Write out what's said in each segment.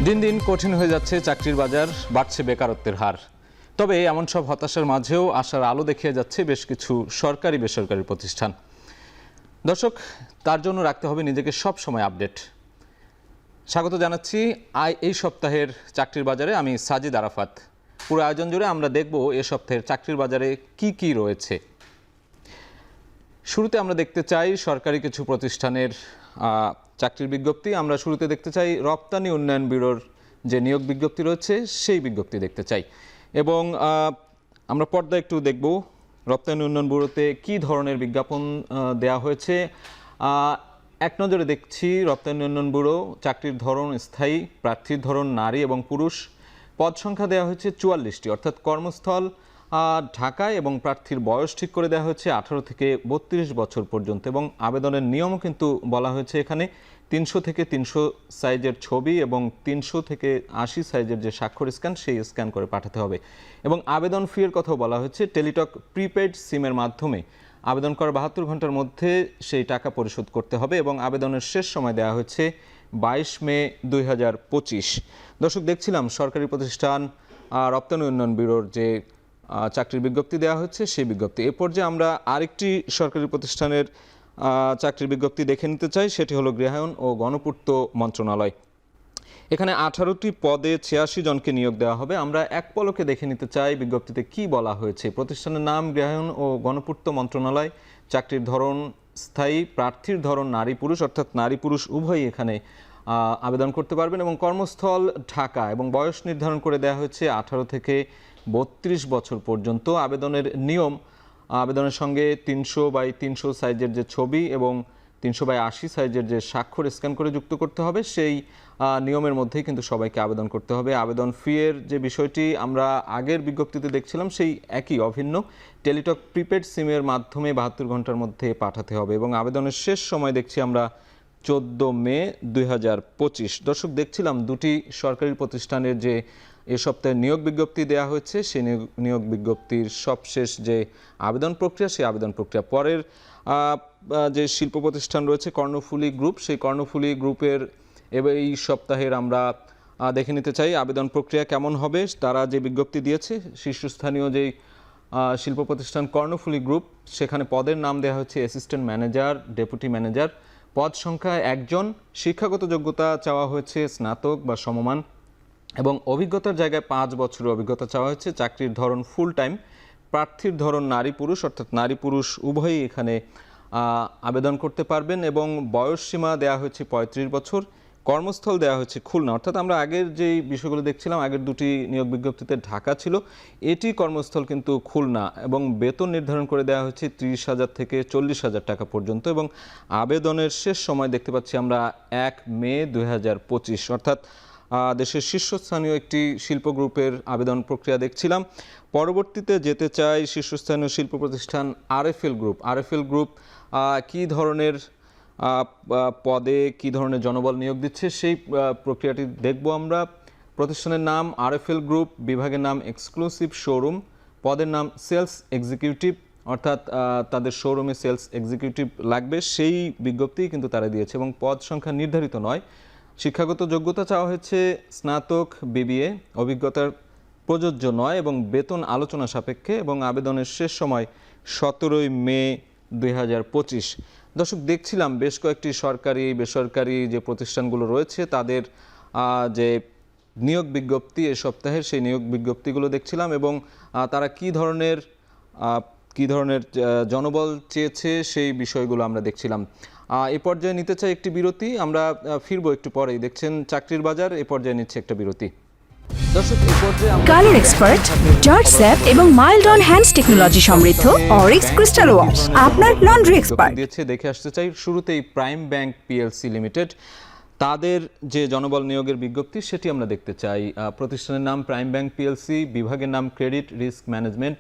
দিন দিন কঠিন হয়ে যাচ্ছে চাকরির বাজার, বাড়ছে বেকারত্বের হার। তবে এমন সব হতাশার মাঝেও আশার আলো দেখিয়ে যাচ্ছে বেশ কিছু সরকারি বেসরকারি প্রতিষ্ঠান। দর্শক, তার জন্য রাখতে হবে নিজেকে সব সময় আপডেট। স্বাগত জানাচ্ছি এই সপ্তাহের চাকরির বাজারে। আমি সাজিদ আরাফাত। পুরো আয়োজন জুড়ে আমরা দেখব এ সপ্তাহের চাকরির বাজারে কি কি রয়েছে। শুরুতে আমরা দেখতে চাই সরকারি কিছু প্রতিষ্ঠানের চাকরির বিজ্ঞপ্তি। আমরা শুরুতে দেখতে চাই রপ্তানি উন্নয়ন ব্যুরোর যে নিয়োগ বিজ্ঞপ্তি রয়েছে সেই বিজ্ঞপ্তি দেখতে চাই, এবং আমরা পর্দায় একটু দেখব রপ্তানি উন্নয়ন ব্যুরোতে কী ধরনের বিজ্ঞাপন দেওয়া হয়েছে। এক নজরে দেখছি রপ্তানি উন্নয়ন ব্যুরো চাকরির ধরন স্থায়ী, প্রার্থীর ধরন নারী এবং পুরুষ, পদ সংখ্যা দেওয়া হয়েছে 44টি, অর্থাৎ কর্মস্থল ঢাকায়, এবং প্রার্থীর বয়স ঠিক করে দেওয়া হয়েছে 18 থেকে 32 বছর পর্যন্ত, এবং আবেদনের নিয়মও কিন্তু বলা হয়েছে এখানে 300 থেকে 300 সাইজের ছবি এবং 300 থেকে 80 সাইজের যে স্বাক্ষর স্ক্যান সেই স্ক্যান করে পাঠাতে হবে। এবং আবেদন ফি এর কথাও বলা হয়েছে, টেলিটক প্রিপেড সিমের মাধ্যমে আবেদন করার 72 ঘন্টার মধ্যে সেই টাকা পরিশোধ করতে হবে, এবং আবেদনের শেষ সময় দেওয়া হয়েছে 22 মে 2025। দর্শক, দেখছিলাম সরকারি প্রতিষ্ঠান রপ্তানি উন্নয়ন ব্যুরোর যে চাকরির বিজ্ঞপ্তি দেওয়া হচ্ছে সেই বিজ্ঞপ্তি। এ পর্যায়ে আমরা আরেকটি সরকারি প্রতিষ্ঠানের চাকরির বিজ্ঞপ্তি দেখে নিতে চাই, সেটি হলো গৃহায়ন ও গণপূর্ত মন্ত্রণালয়। এখানে 18টি পদে 86 জনকে নিয়োগ দেওয়া হবে। আমরা এক পলকে দেখে নিতে চাই বিজ্ঞপ্তিতে কি বলা হয়েছে। প্রতিষ্ঠানের নাম গৃহায়ন ও গণপূর্ত মন্ত্রণালয়, চাকরির ধরন স্থায়ী, প্রার্থীর ধরন নারী পুরুষ, অর্থাৎ নারী পুরুষ উভয়ই এখানে আবেদন করতে পারবেন, এবং কর্মস্থল ঢাকা, এবং বয়স নির্ধারণ করে দেওয়া হয়েছে 18 থেকে 32 বছর পর্যন্ত। আবেদনের নিয়ম, আবেদনের সঙ্গে 300x300 সাইজের যে ছবি এবং 300x80 সাইজের যে স্বাক্ষর স্ক্যান করে যুক্ত করতে হবে, সেই নিয়মের মধ্যেই কিন্তু সবাইকে আবেদন করতে হবে। আবেদন ফি এর যে বিষয়টি আমরা আগের বিজ্ঞপ্তিতে দেখছিলাম সেই একই, অভিন্ন। টেলিটক প্রিপেড সিমের মাধ্যমে 72 ঘন্টার মধ্যে পাঠাতে হবে, এবং আবেদনের শেষ সময় দেখছি আমরা 14 মে 2025। দর্শক, দেখছিলাম দুটি সরকারি প্রতিষ্ঠানের যে এ সপ্তাহে নিয়োগ বিজ্ঞপ্তি দেওয়া হয়েছে, সেই নিয়োগ বিজ্ঞপ্তির সবশেষ যে আবেদন প্রক্রিয়া, সেই আবেদন প্রক্রিয়া। পরের যে শিল্প প্রতিষ্ঠান রয়েছে কর্ণফুলী গ্রুপ, সেই কর্ণফুলী গ্রুপের এই সপ্তাহের আমরা দেখে নিতে চাই আবেদন প্রক্রিয়া কেমন হবে। তারা যে বিজ্ঞপ্তি দিয়েছে, শীর্ষস্থানীয় যেই শিল্প প্রতিষ্ঠান কর্ণফুলী গ্রুপ, সেখানে পদের নাম দেওয়া হচ্ছে অ্যাসিস্ট্যান্ট ম্যানেজার, ডেপুটি ম্যানেজার। পদ সংখ্যা 1 জন। শিক্ষাগত যোগ্যতা চাওয়া হয়েছে স্নাতক বা সমমান, এবং অভিজ্ঞতার জায়গায় 5 বছরের অভিজ্ঞতা চাওয়া হয়েছে। চাকরির ধরন ফুল টাইম, প্রার্থীর ধরন নারী পুরুষ, অর্থাৎ নারী পুরুষ উভয়ই এখানে আবেদন করতে পারবেন, এবং বয়স সীমা দেওয়া হয়েছে 35 বছর। কর্মস্থল দেওয়া হয়েছে খুলনা, অর্থাৎ আমরা আগের যেই বিষয়গুলো দেখছিলাম, আগের দুটি নিয়োগ বিজ্ঞপ্তিতে ঢাকা ছিল, এটি কর্মস্থল কিন্তু খুলনা, এবং বেতন নির্ধারণ করে দেওয়া হয়েছে 30,000 থেকে 40,000 টাকা পর্যন্ত, এবং আবেদনের শেষ সময় দেখতে পাচ্ছি আমরা 1 মে 2025, অর্থাৎ দেশের শীর্ষস্থানীয় একটি শিল্প গ্রুপের আবেদন প্রক্রিয়া দেখছিলাম। পরবর্তীতে যেতে চাই শীর্ষস্থানীয় শিল্প প্রতিষ্ঠান আরএফএল গ্রুপ। আরএফএল গ্রুপ কী ধরনের পদে কী ধরনের জনবল নিয়োগ দিচ্ছে সেই প্রক্রিয়াটি দেখব আমরা। প্রতিষ্ঠানের নাম আরএফএল গ্রুপ, বিভাগের নাম এক্সক্লুসিভ শোরুম, পদের নাম সেলস এক্সিকিউটিভ, অর্থাৎ তাদের শোরুমে সেলস এক্সিকিউটিভ লাগবে, সেই বিজ্ঞপ্তি কিন্তু তারা দিয়েছে, এবং পদ সংখ্যা নির্ধারিত নয়। শিক্ষাগত যোগ্যতা চাওয়া হয়েছে স্নাতক বিবিএ, অভিজ্ঞতার প্রযোজ্য নয়, এবং বেতন আলোচনা সাপেক্ষে, এবং আবেদনের শেষ সময় 17 মে 2025। দর্শক, দেখছিলাম বেশ কয়েকটি সরকারি বেসরকারি যে প্রতিষ্ঠানগুলো রয়েছে তাদের যে নিয়োগ বিজ্ঞপ্তি এ সপ্তাহের, সেই নিয়োগ বিজ্ঞপ্তিগুলো দেখছিলাম, এবং তারা কী ধরনের জনবল চেয়েছে সেই বিষয়গুলো আমরা দেখছিলাম। এ পর্যায়ে নিতে চাই একটি বিরতি, আমরা ফিরবো একটু পরেই। দেখছেন চাকরির বাজার, এ পর্যায়ে নিচ্ছে একটা বিরতি। দর্শক, এই পর্যায়ে কালার এক্সপার্ট, জর্জ স্যাপ এবং মাইল্ড অন হ্যান্ডস টেকনোলজি সমৃদ্ধ অরিক্স ক্রিস্টাল ওয়াশ আপনার লন্ড্রি এক্সপার্ট দিয়েছে। দেখে আসতে চাই শুরুতেই প্রাইম ব্যাংক পিএলসি লিমিটেড, তাদের যে জনবল নিয়োগের বিজ্ঞপ্তি সেটি আমরা দেখতে চাই। প্রতিষ্ঠানের নাম প্রাইম ব্যাংক পিএলসি, বিভাগের নাম ক্রেডিট রিস্ক ম্যানেজমেন্ট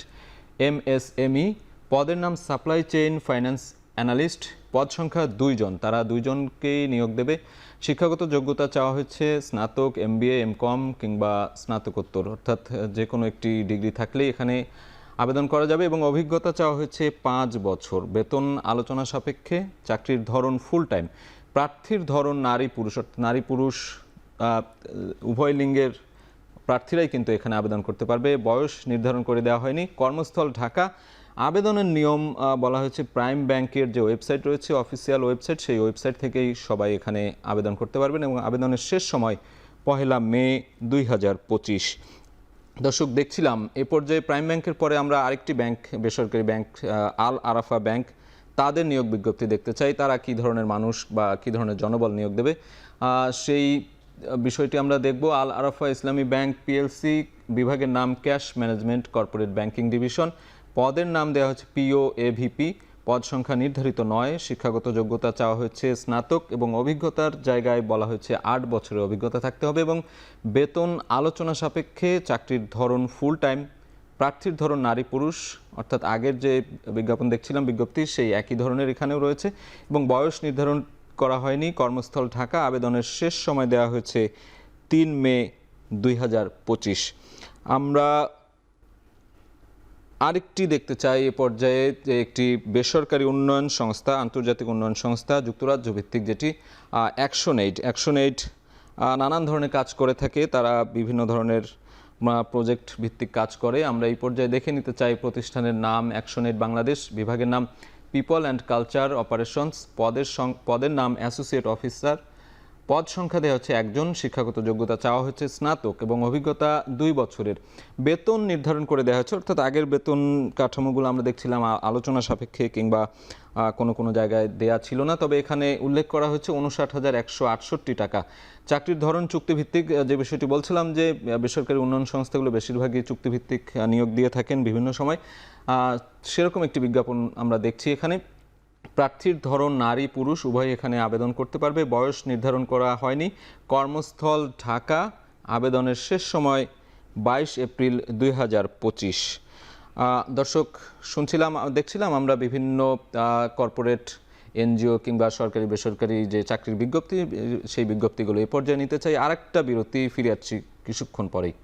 এমএসএমই, পদের নাম সাপ্লাই চেইন ফাইন্যান্স অ্যানালিস্ট, পদ সংখ্যা 2 জন, তারা 2 জনকেই নিয়োগ দেবে। শিক্ষাগত যোগ্যতা চাওয়া হচ্ছে স্নাতক, এমবিএ, এমকম কিংবা স্নাতকোত্তর, অর্থাৎ যে কোনো একটি ডিগ্রি থাকলেই এখানে আবেদন করা যাবে, এবং অভিজ্ঞতা চাওয়া হয়েছে 5 বছর। বেতন আলোচনা সাপেক্ষে। চাকরির ধরন ফুল টাইম, প্রার্থীর ধরন নারী পুরুষ, নারী পুরুষ উভয় লিঙ্গের প্রার্থীরাই কিন্তু এখানে আবেদন করতে পারবে। বয়স নির্ধারণ করে দেওয়া হয়নি। কর্মস্থল ঢাকা। আবেদনের নিয়ম বলা হয়েছে প্রাইম ব্যাংকের যে ওয়েবসাইট রয়েছে, অফিসিয়াল ওয়েবসাইট, সেই ওয়েবসাইট থেকেই সবাই এখানে আবেদন করতে পারবেন এবং আবেদনের শেষ সময় 1 মে 2025। দর্শক, দেখছিলাম এ পর্যায়ে প্রাইম ব্যাংকের পরে আমরা আরেকটি ব্যাংক, বেসরকারি ব্যাংক আল আরাফা ব্যাংক, তাদের নিয়োগ বিজ্ঞপ্তি দেখতে চাই। তারা কি ধরনের মানুষ বা কি ধরনের জনবল নিয়োগ দেবে সেই বিষয়টি আমরা দেখব। আল আরাফা ইসলামী ব্যাংক পিএলসি, বিভাগের নাম cash management corporate banking division, পদের নাম দেওয়া হচ্ছে পিও এভিপি, পদ সংখ্যা নির্ধারিত নয়। শিক্ষাগত যোগ্যতা চাওয়া হয়েছে স্নাতক এবং অভিজ্ঞতার জায়গায় বলা হয়েছে 8 বছরের অভিজ্ঞতা থাকতে হবে এবং বেতন আলোচনা সাপেক্ষে। চাকরির ধরন ফুল টাইম, প্রার্থীর ধরন নারী পুরুষ, অর্থাৎ আগের যে বিজ্ঞাপন দেখছিলাম বিজ্ঞপ্তি সেই একই ধরনের এখানেও রয়েছে এবং বয়স নির্ধারণ করা হয়নি। কর্মস্থল ঢাকা। আবেদনের শেষ সময় দেওয়া হয়েছে 3 মে 2025। আমরা আরেকটি দেখতে চাই এ পর্যায়ে যে একটি বেসরকারি উন্নয়ন সংস্থা, আন্তর্জাতিক উন্নয়ন সংস্থা, যুক্তরাজ্য ভিত্তিক, যেটি অ্যাকশন এইড নানান ধরনের কাজ করে থাকে। তারা বিভিন্ন ধরনের প্রজেক্ট ভিত্তিক কাজ করে। আমরা এই পর্যায়ে দেখে নিতে চাই প্রতিষ্ঠানের নাম অ্যাকশন এইড বাংলাদেশ, বিভাগের নাম পিপল অ্যান্ড কালচার অপারেশনস, পদের নাম অ্যাসোসিয়েট অফিসার, পদ সংখ্যা দেওয়া হচ্ছে 1 জন। শিক্ষাগত যোগ্যতা চাওয়া হচ্ছে স্নাতক এবং অভিজ্ঞতা 2 বছরের। বেতন নির্ধারণ করে দেওয়া হচ্ছে, অর্থাৎ আগের বেতন কাঠামোগুলো আমরা দেখছিলাম আলোচনা সাপেক্ষে কিংবা কোনো জায়গায় দেয়া ছিল না, তবে এখানে উল্লেখ করা হচ্ছে 59,168 টাকা। চাকরির ধরন চুক্তিভিত্তিক, যে বিষয়টি বলছিলাম যে বেসরকারি উন্নয়ন সংস্থাগুলো বেশিরভাগই চুক্তিভিত্তিক নিয়োগ দিয়ে থাকেন বিভিন্ন সময়, সেরকম একটি বিজ্ঞাপন আমরা দেখছি এখানে। প্রার্থীর ধরন নারী পুরুষ উভয় এখানে আবেদন করতে পারবে। বয়স নির্ধারণ করা হয়নি। কর্মস্থল ঢাকা। আবেদনের শেষ সময় 22 এপ্রিল 2025। দর্শক, দেখছিলাম আমরা বিভিন্ন কর্পোরেট, এনজিও কিংবা সরকারি বেসরকারি যে চাকরির বিজ্ঞপ্তি, সেই বিজ্ঞপ্তিগুলো এই পর্যায়ে নিতে চাই। আরেকটা বিরতি, ফিরে আসছি কিছুক্ষণ পরেই।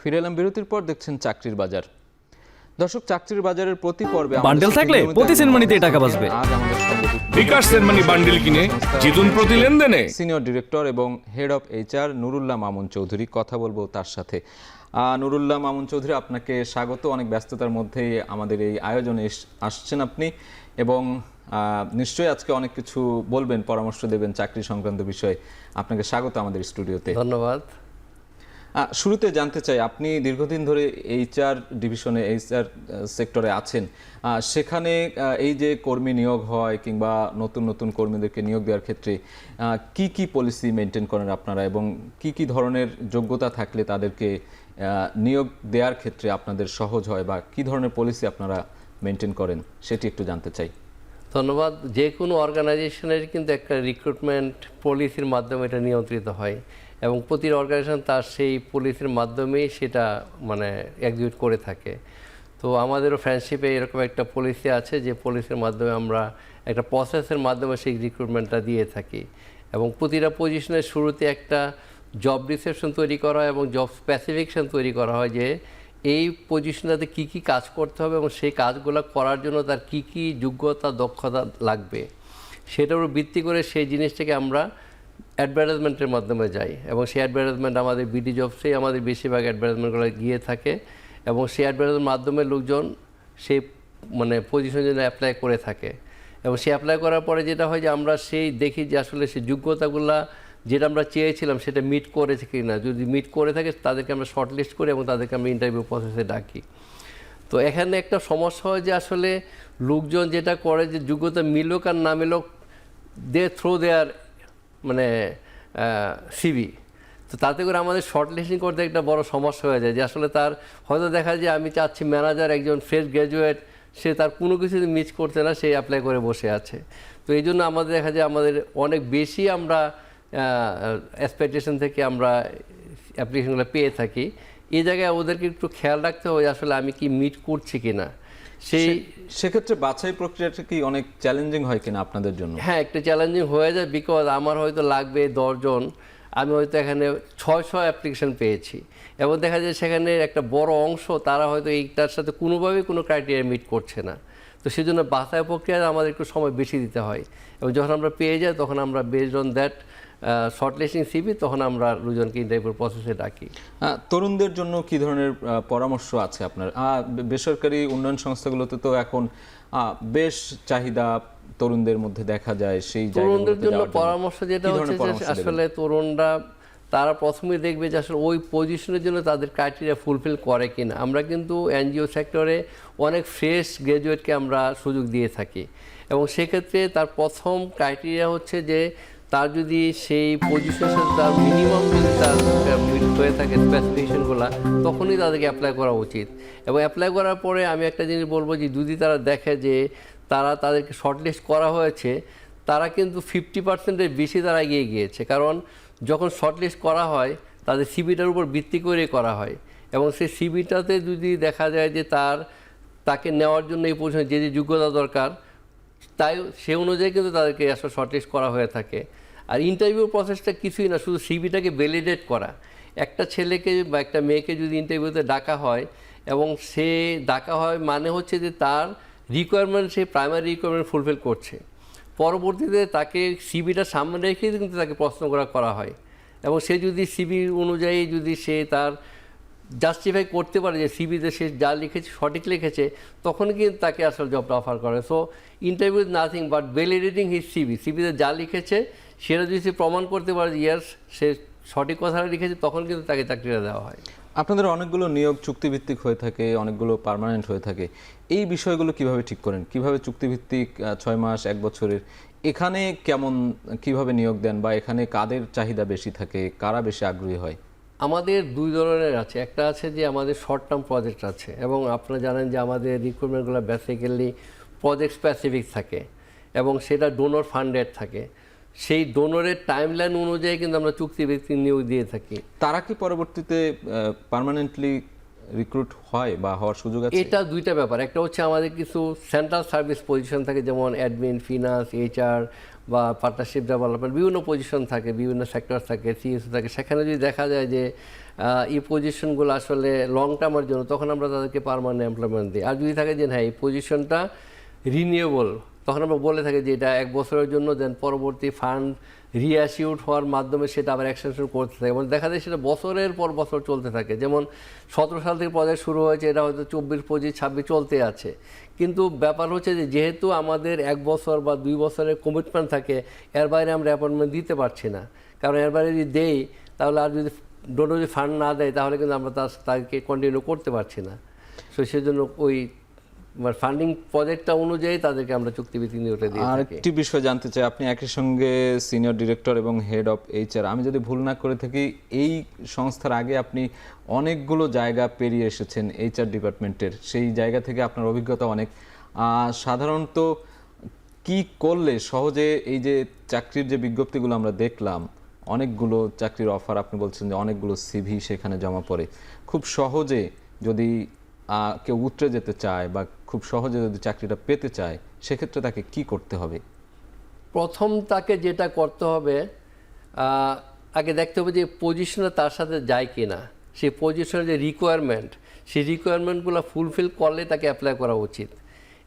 ফিরে এলাম বিরতির পর। দেখছেন চাকরির বাজার। দর্শক, চাকরির বাজারের প্রতি পর্বে বান্ডেল থাকলে প্রতি সেনমানিতে টাকা বাঁচবে। আজ আমাদের সঙ্গে বিকাশ সেনমানি বান্ডেল কিনে জিতুন প্রতি লেনদেনে। সিনিয়র ডিরেক্টর এবং head of HR Nurullah Mamun Chowdhury, কথা বলবো তার সাথে। নুরুল্লাহ মামুন চৌধুরী, আপনাকে স্বাগত। অনেক ব্যস্ততার মধ্যেই আমাদের এই আয়োজনে আসছেন আপনি এবং নিশ্চয়ই আজকে অনেক কিছু বলবেন, পরামর্শ দেবেন চাকরি সংক্রান্ত বিষয়ে। আপনাকে স্বাগত আমাদের স্টুডিওতে। ধন্যবাদ। শুরুতে জানতে চাই, আপনি দীর্ঘদিন ধরে এইচআর ডিভিশনে, এইচআর সেক্টরে আছেন। সেখানে এই যে কর্মী নিয়োগ হয় কিংবা নতুন নতুন কর্মীদেরকে নিয়োগ দেওয়ার ক্ষেত্রে কি কি পলিসি মেনটেন করেন আপনারা এবং কি কি ধরনের যোগ্যতা থাকলে তাদেরকে নিয়োগ দেওয়ার ক্ষেত্রে আপনাদের সহজ হয় বা কি ধরনের পলিসি আপনারা মেনটেন করেন সেটি একটু জানতে চাই। ধন্যবাদ। যে কোনো অর্গানাইজেশনের কিন্তু একটা রিক্রুটমেন্ট পলিসির মাধ্যমে এটা নিয়ন্ত্রিত হয় এবং প্রতিটি অর্গানাইজেশন তার সেই পলিসির মাধ্যমেই সেটা এক্সিকিউট করে থাকে। তো আমাদেরও ফ্রেন্ডশিপে এরকম একটা পলিসি আছে, যে পলিসির মাধ্যমে আমরা একটা প্রসেসের মাধ্যমে সেই রিক্রুটমেন্টটা দিয়ে থাকি এবং প্রতিটা পজিশনের শুরুতে একটা জব ডিসক্রিপশন তৈরি করা হয় এবং জব স্পেসিফিকেশন তৈরি করা হয় যে এই পজিশনটাতে কী কী কাজ করতে হবে এবং সেই কাজগুলো করার জন্য তার কী কী যোগ্যতা দক্ষতা লাগবে, সেটার উপর ভিত্তি করে সেই জিনিসটাকে আমরা অ্যাডভার্টাইজমেন্টের মাধ্যমে যাই এবং সেই অ্যাডভার্টাইজমেন্ট আমাদের বিডি জবসেই আমাদের বেশিরভাগ অ্যাডভার্টাইজমেন্টগুলো গিয়ে থাকে এবং সেই অ্যাডভার্টাইজমেন্টের মাধ্যমে লোকজন সেই পজিশনের জন্য অ্যাপ্লাই করে থাকে এবং সে অ্যাপ্লাই করার পরে যেটা হয় যে আমরা সেই দেখি যে আসলে সেই যোগ্যতাগুলো যেটা আমরা চেয়েছিলাম সেটা মিট করেছে কি না। যদি মিট করে থাকে তাদেরকে আমরা শর্টলিস্ট করি এবং তাদেরকে আমরা ইন্টারভিউ প্রসেসে ডাকি। তো এখানে একটা সমস্যা হয় যে আসলে লোকজন যেটা করে যে যোগ্যতা মিলুক আর না মিলুক, দে থ্রো দেয়ার সিভি। তো তাতে করে আমাদের শর্ট লিস্টিং করতে একটা বড় সমস্যা হয়ে যায় যে আসলে তার হয়তো দেখা যায় আমি চাচ্ছি ম্যানেজার একজন ফ্রেশ গ্র্যাজুয়েট, সে তার কোনো কিছু মিস করছে না, সে অ্যাপ্লাই করে বসে আছে। তো এই জন্য আমাদের দেখা যায় আমাদের অনেক বেশি আমরা এক্সপেকটেশন থেকে আমরা অ্যাপ্লিকেশনগুলো পেয়ে থাকি। এই জায়গায় ওদেরকে একটু খেয়াল রাখতে হবে আসলে আমি কি মিট করছি কিনা। সেক্ষেত্রে বাছাই প্রক্রিয়াটা কি অনেক চ্যালেঞ্জিং হয় কিনা আপনাদের জন্য? হ্যাঁ, একটা চ্যালেঞ্জিং হয়ে যায়, বিকজ আমার হয়তো লাগবে 10 জন আমি হয়তো এখানে 600 অ্যাপ্লিকেশন পেয়েছি, এবং দেখা যায় সেখানে একটা বড় অংশ তারা হয়তো এইটার সাথে কোনোভাবেই কোনো ক্রাইটেরিয়া মিট করছে না। তো সেজন্য বাছাই প্রক্রিয়ায় আমাদের একটু সময় বেশি দিতে হয়, এবং যখন আমরা পেয়ে যাই তখন আমরা বেসড অন দ্যাট শর্টলিস্টিং সিভি তখন আমরা দুজনকে ইন্টারভিউ প্রসেসে ডাকি। তরুণদের জন্য কি ধরনের পরামর্শ আছে আপনার? বেসরকারি উন্নয়ন সংস্থাগুলোতে তো এখন বেশ চাহিদা তরুণদের মধ্যে দেখা যায়, সেই তরুণদের জন্য পরামর্শ যেটা হচ্ছে যে আসলে তরুণরা তারা প্রথমেই দেখবে যে আসলে ওই পজিশনের জন্য তাদের ক্রাইটেরিয়া ফুলফিল করে কিনা। আমরা কিন্তু এনজিও সেক্টরে অনেক ফ্রেশ গ্র্যাজুয়েটকে আমরা সুযোগ দিয়ে থাকি, এবং সেক্ষেত্রে তার প্রথম ক্রাইটেরিয়া হচ্ছে যে তার যদি সেই পজিশনের সাথে তার মিনিমাম যদি তার হয়ে থাকে স্পেসিফিকেশনগুলো, তখনই তাদেরকে অ্যাপ্লাই করা উচিত। এবং অ্যাপ্লাই করার পরে আমি একটা জিনিস বলবো যে যদি তারা দেখে যে তাদেরকে শর্টলিস্ট করা হয়েছে, তারা কিন্তু 50%-এর বেশি তারা এগিয়ে গিয়েছে। কারণ যখন শর্টলিস্ট করা হয় তাদের সিভিটার উপর ভিত্তি করে করা হয়, এবং সেই সিভিটাতে যদি দেখা যায় যে তাকে নেওয়ার জন্য এই পজিশনে যে যোগ্যতা দরকার, তাই সে অনুযায়ী কিন্তু তাদেরকে আসলে শর্টলিস্ট করা হয়ে থাকে। আর ইন্টারভিউ প্রসেসটা কিছুই না, শুধু সিভিটাকে ভ্যালিডেট করা। একটা ছেলেকে বা একটা মেয়েকে যদি ইন্টারভিউতে ডাকা হয়, এবং সে ডাকা হয় মানে হচ্ছে যে তার রিকোয়ারমেন্ট, সে প্রাইমারি রিকোয়ারমেন্ট ফুলফিল করছে। পরবর্তীতে তাকে সিভিটা সামনে রেখে কিন্তু তাকে প্রশ্ন করা হয়, এবং সে যদি সিভি অনুযায়ী যদি সে তার জাস্টিফাই করতে পারে যে সিভিতে সে যা লিখেছে সঠিক লিখেছে, তখন কিন্তু তাকে আসলে জবটা অফার করে। So interview is nothing but validating his সিভিতে যা লিখেছে সেটা যদি সে প্রমাণ করতে পারে যে ইয়াস সে সঠিক কথাটা লিখেছে, তখন কিন্তু তাকে চাকরিটা দেওয়া হয়। আপনাদের অনেকগুলো নিয়োগ চুক্তিভিত্তিক হয়ে থাকে, অনেকগুলো পার্মানেন্ট হয়ে থাকে। এই বিষয়গুলো কিভাবে ঠিক করেন? কিভাবে চুক্তিভিত্তিক 6 মাস 1 বছরের এখানে কিভাবে নিয়োগ দেন, বা এখানে কাদের চাহিদা বেশি থাকে, কারা বেশি আগ্রহী হয়? আমাদের দুই ধরনের আছে। একটা আছে যে আমাদের শর্ট টার্ম প্রজেক্ট আছে, এবং আপনারা জানেন যে আমাদের রিক্রুটমেন্টগুলো বেসিক্যালি প্রজেক্ট স্পেসিফিক থাকে, এবং সেটা ডোনর ফান্ডেড থাকে। সেই ডোনরের টাইমলাইন অনুযায়ী কিন্তু আমরা চুক্তিভিত্তিক নিয়োগ দিয়ে থাকি। তারা কি পরবর্তীতে পার্মানেন্টলি রিক্রুট হয় বা হওয়ার সুযোগ আছে? এটা দুইটা ব্যাপার। একটা হচ্ছে আমাদের কিছু সেন্ট্রাল সার্ভিস পজিশন থাকে, যেমন অ্যাডমিন, ফিনান্স, HR বা পার্টনারশিপ ডেভেলপমেন্ট, বিভিন্ন পজিশন থাকে, বিভিন্ন সেক্টর থাকে, CSO থাকে। সেখানে যদি দেখা যায় যে এই পজিশনগুলো আসলে লং টার্মের জন্য, তখন আমরা তাদেরকে পার্মানেন্ট এমপ্লয়মেন্ট দিই। আর যদি থাকে যে হ্যাঁ এই পজিশনটা রিনিউয়েবল, তখন আমরা বলে থাকি যে এটা 1 বছরের জন্য, দেন পরবর্তী ফান্ড রিঅ্যাসিউড হওয়ার মাধ্যমে সেটা আবার এক্সটেনশন করতে থাকে, এবং দেখা যায় সেটা বছরের পর বছর চলতে থাকে। যেমন 17 সাল থেকে প্রজেক্ট শুরু হয়েছে, এটা হয়তো 24, 25, 26 চলতে আছে। কিন্তু ব্যাপার হচ্ছে যে যেহেতু আমাদের 1 বছর বা 2 বছরের কমিটমেন্ট থাকে, এর বাইরে আমরা অ্যাপয়েন্টমেন্ট দিতে পারছি না। কারণ এর বাইরে যদি দেই, তাহলে আর যদি ডোনর যদি ফান্ড না দেয়, তাহলে কিন্তু আমরা তাকে কন্টিনিউ করতে পারছি না। সো সেজন্য ওই ফান্ডিং প্রজেক্টটা অনুযায়ী তাদেরকে আমরা চুক্তিভিত্তিক নিয়োগটা দিই। আর একটি বিষয় জানতে চাই, আপনি একই সঙ্গে সিনিয়র ডিরেক্টর এবং হেড অফ HR, আমি যদি ভুল না করে থাকি এই সংস্থার আগে আপনি অনেকগুলো জায়গা পেরিয়ে এসেছেন HR ডিপার্টমেন্টের, সেই জায়গা থেকে আপনার অভিজ্ঞতা অনেক। সাধারণত কি করলে সহজে এই যে চাকরির যে বিজ্ঞপ্তিগুলো আমরা দেখলাম, অনেকগুলো চাকরির অফার, আপনি বলছেন যে অনেকগুলো CV সেখানে জমা পড়ে, খুব সহজে যদি কেউ উতরে যেতে চায় বা খুব সহজে যদি চাকরিটা পেতে চায়, সেক্ষেত্রে তাকে কি করতে হবে? প্রথম তাকে যেটা করতে হবে, আগে দেখতে হবে যে পজিশনে তার সাথে যায় কি না। সেই পজিশনের যে রিকোয়ারমেন্ট, সেই রিকোয়ারমেন্টগুলো ফুলফিল করলে তাকে অ্যাপ্লাই করা উচিত।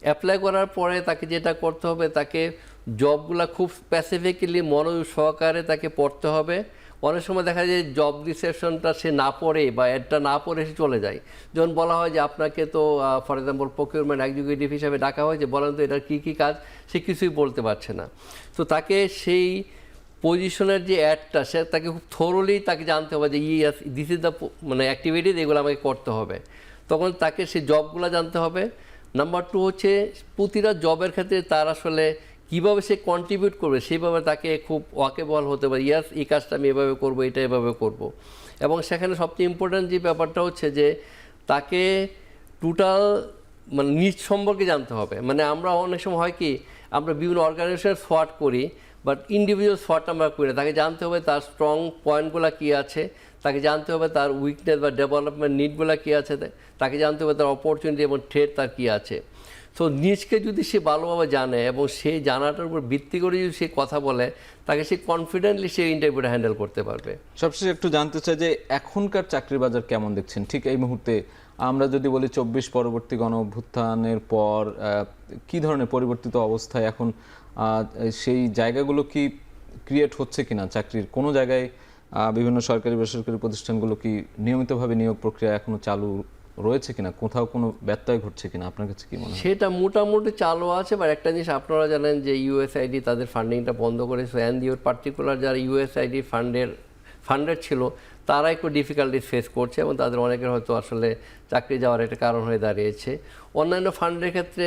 অ্যাপ্লাই করার পরে তাকে যেটা করতে হবে, তাকে জবগুলো খুব স্পেসিফিক্যালি মনোযোগ সহকারে তাকে পড়তে হবে। অনেক সময় দেখা যায় জব ডিসক্রিপশনটা সে না পড়ে বা অ্যাডটা না পড়ে সে চলে যায়। যখন বলা হয় যে আপনাকে তো ফর এক্সাম্পল প্রকিউরমেন্ট এক্সিকিউটিভ হিসাবে ডাকা হয়েছে, বলেন তো এটার কী কী কাজ, সে কিছুই বলতে পারছে না। তো তাকে সেই পজিশনের যে অ্যাডটা, সে তাকে খুব থরোলি তাকে জানতে হবে যে দিস ইজ দ্য অ্যাক্টিভিটিজ, এগুলো আমাকে করতে হবে। তখন তাকে সেই জবগুলো জানতে হবে। নাম্বার 2 হচ্ছে প্রতিটা জবের ক্ষেত্রে তার আসলে কীভাবে সে কন্ট্রিবিউট করবে, সেইভাবে তাকে খুব ওয়াকেবল হতে পারে। ইয়াস, এই কাজটা আমি এভাবে করবো, এটা এভাবে করব। এবং সেখানে সবচেয়ে ইম্পর্ট্যান্ট যে ব্যাপারটা হচ্ছে যে তাকে টোটাল নিজ সম্পর্কে জানতে হবে। আমরা অনেক সময় হয় কি, আমরা বিভিন্ন অর্গানাইজেশনের সোয়াট করি, বাট ইন্ডিভিজুয়াল সোয়াট আমরা করি না। তাকে জানতে হবে তার স্ট্রং পয়েন্টগুলো কী আছে, তাকে জানতে হবে তার উইকনেস বা ডেভেলপমেন্ট নিডগুলো কী আছে, তাকে জানতে হবে তার অপরচুনিটি এবং থ্রেট তার কী আছে। তো নিজকে যদি সে ভালোভাবে জানে এবং সেই জানাটার উপর ভিত্তি করে যদি সে কথা বলে, তাকে সে কনফিডেন্টলি সে ইন্টারভিউটা হ্যান্ডেল করতে পারবে। সবশেষে একটু জানতে চাই যে এখনকার চাকরির বাজার কেমন দেখছেন ঠিক এই মুহূর্তে? আমরা যদি বলি 24 পরবর্তী গণ অভ্যুত্থানের পর কি ধরনের পরিবর্তিত অবস্থায় এখন সেই জায়গাগুলো কি ক্রিয়েট হচ্ছে কিনা চাকরির কোনো জায়গায়? বিভিন্ন সরকারি বেসরকারি প্রতিষ্ঠানগুলো কি নিয়মিতভাবে নিয়োগ প্রক্রিয়া এখনো চালু রয়েছে কিনা, কোথাও কোনো ব্যত্যয় ঘটছে কিনা, আপনার কাছে কি মনে হয়? সেটা মোটামুটি চালু আছে, বা একটা জিনিস আপনারা জানেন যে ইউএসআইডি তাদের ফান্ডিংটা বন্ধ করেছে, অ্যান্ড ইউর পার্টিকুলার যারা ইউএসআইডি ফান্ডেড ছিল তারা একটু ডিফিকাল্টিস ফেস করছে এবং তাদের অনেকের হয়তো আসলে চাকরি যাওয়ার একটা কারণ হয়ে দাঁড়িয়েছে। অন্যান্য ফান্ডের ক্ষেত্রে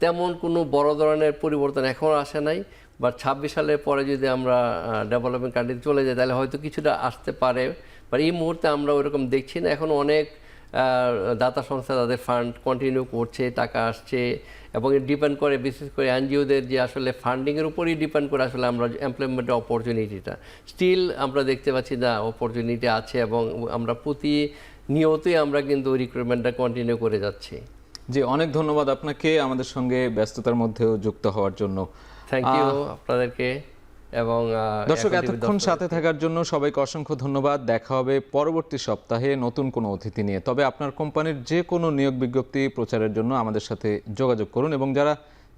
তেমন কোনো বড় ধরনের পরিবর্তন এখনও আসে নাই, বাট 26 সালের পরে যদি আমরা ডেভেলপমেন্ট কান্ট্রিতে চলে যাই তাহলে হয়তো কিছুটা আসতে পারে, বাট এই মুহূর্তে আমরা ওইরকম দেখছি না। এখন অনেক দাতা সংস্থা তাদের ফান্ড কন্টিনিউ করছে, টাকা আসছে, এবং ডিপেন্ড করে বিশেষ করে এনজিওদের যে আসলে ফান্ডিংয়ের উপরই ডিপেন্ড করে আসলে আমরা এমপ্লয়মেন্টের অপরচুনিটিটা স্টিল আমরা দেখতে পাচ্ছি না, অপরচুনিটি আছে এবং আমরা প্রতিনিয়তই আমরা কিন্তু রিক্রুটমেন্টটা কন্টিনিউ করে যাচ্ছি। জি, অনেক ধন্যবাদ আপনাকে আমাদের সঙ্গে ব্যস্ততার মধ্যেও যুক্ত হওয়ার জন্য। থ্যাংক ইউ আপনাদেরকে। এবং দর্শক, এতক্ষণ সাথে থাকার জন্য সবাইকে অসংখ্য ধন্যবাদ। দেখা হবে পরবর্তী সপ্তাহে নতুন কোনো অতিথি নিয়ে। তবে আপনার কোম্পানির যে কোনো নিয়োগ বিজ্ঞপ্তি প্রচারের জন্য আমাদের সাথে যোগাযোগ করুন, এবং যারা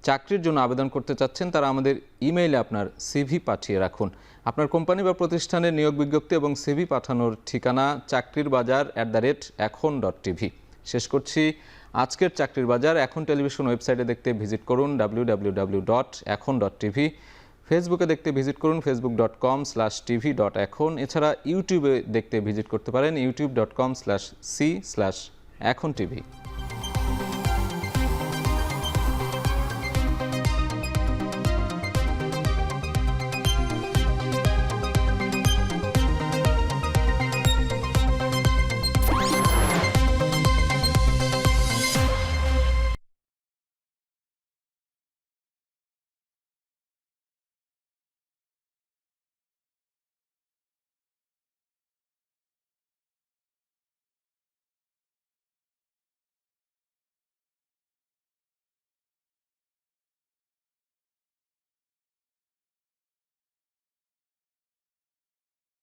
চাকরির জন্য আবেদন করতে চাচ্ছেন তারা আমাদের ইমেইলে আপনার সিভি পাঠিয়ে রাখুন। আপনার কোম্পানি বা প্রতিষ্ঠানের নিয়োগ বিজ্ঞপ্তি এবং সিভি পাঠানোর ঠিকানা চাকরিরবাজার@এখন.tv। শেষ করছি আজকের চাকরির বাজার। এখন টেলিভিশন ওয়েবসাইটে দেখতে ভিজিট করুন www.এখন.tv। ফেসবুকে দেখতে ভিজিট করুন facebook.com/tv.এখন। এছাড়া ইউটিউবে দেখতে ভিজিট করতে পারেন youtube.com/c/echontv।